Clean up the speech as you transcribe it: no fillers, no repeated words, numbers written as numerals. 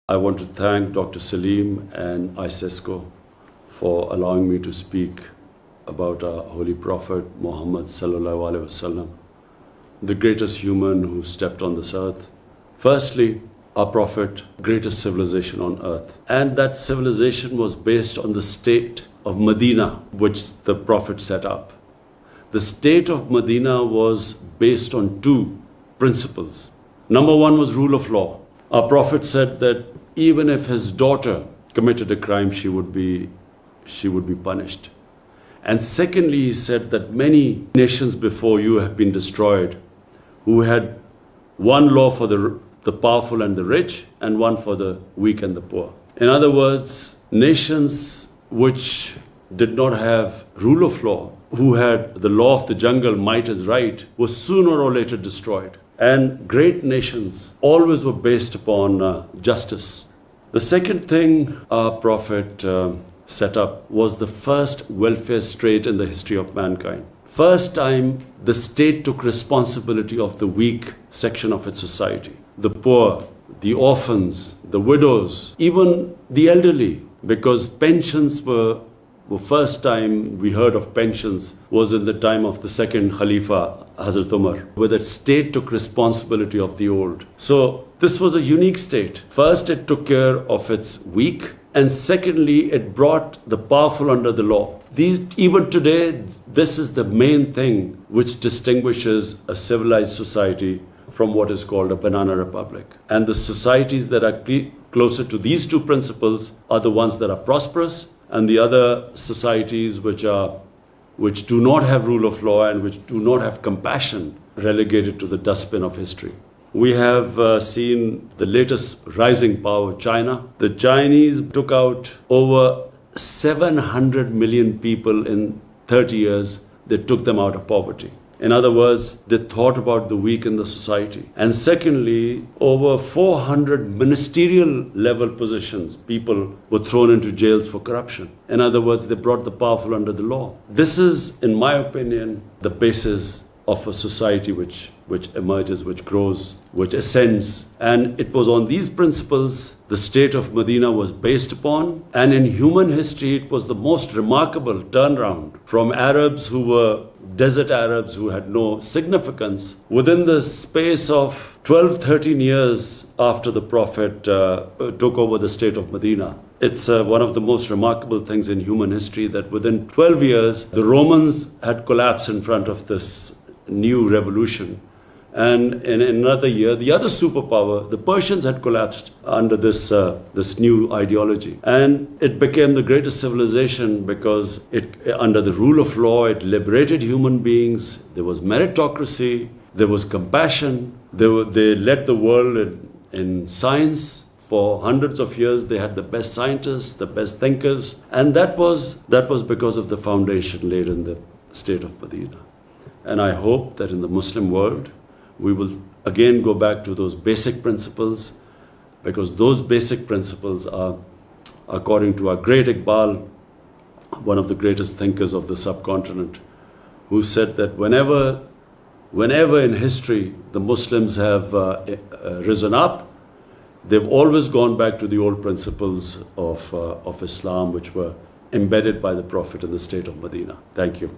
I want to thank Dr. Salim and ISESCO for allowing me to speak about our Holy Prophet Muhammad Sallallahu Alaihi Wasallam, the greatest human who stepped on this earth. Firstly, our Prophet, greatest civilization on earth. And that civilization was based on the state of Medina, which the Prophet set up. The state of Medina was based on two principles. Number one was rule of law. Our Prophet said that even if his daughter committed a crime, she would be punished. And secondly, he said that many nations before you have been destroyed, who had one law for the powerful and the rich, and one for the weak and the poor. In other words, nations which did not have rule of law, who had the law of the jungle, might is right, were sooner or later destroyed. And great nations always were based upon justice. The second thing our Prophet set up was the first welfare state in the history of mankind. First time the state took responsibility of the weak section of its society. The poor, the orphans, the widows, even the elderly, because pensions were first time we heard of pensions was in the time of the second Khalifa, Hazrat Umar, where the state took responsibility of the old. So this was a unique state. First, it took care of its weak, and secondly, it brought the powerful under the law. Even today, this is the main thing which distinguishes a civilized society from what is called a banana republic. And the societies that are closer to these two principles are the ones that are prosperous, and the other societies which do not have rule of law and which do not have compassion, relegated to the dustbin of history. We have seen the latest rising power, China. The Chinese took out over 700 million people in 30 years. They took them out of poverty. In other words, they thought about the weak in the society. And secondly, over 400 ministerial level positions, people were thrown into jails for corruption. In other words, they brought the powerful under the law. This is, in my opinion, the basis of a society which emerges, which grows, which ascends. And it was on these principles the state of Medina was based upon. And in human history, it was the most remarkable turnaround from Arabs who were desert Arabs who had no significance. Within the space of 12, 13 years after the Prophet took over the state of Medina, it's one of the most remarkable things in human history that within 12 years, the Romans had collapsed in front of this new revolution. And in another year, the other superpower, the Persians, had collapsed under this new ideology. And it became the greatest civilization because under the rule of law, it liberated human beings. There was meritocracy. There was compassion. They led the world in science. For hundreds of years, they had the best scientists, the best thinkers. And that was because of the foundation laid in the state of Medina. And I hope that in the Muslim world, we will again go back to those basic principles, because those basic principles are, according to our great Iqbal, one of the greatest thinkers of the subcontinent, who said that whenever in history the Muslims have risen up, they've always gone back to the old principles of Islam, which were embedded by the Prophet in the state of Medina. Thank you.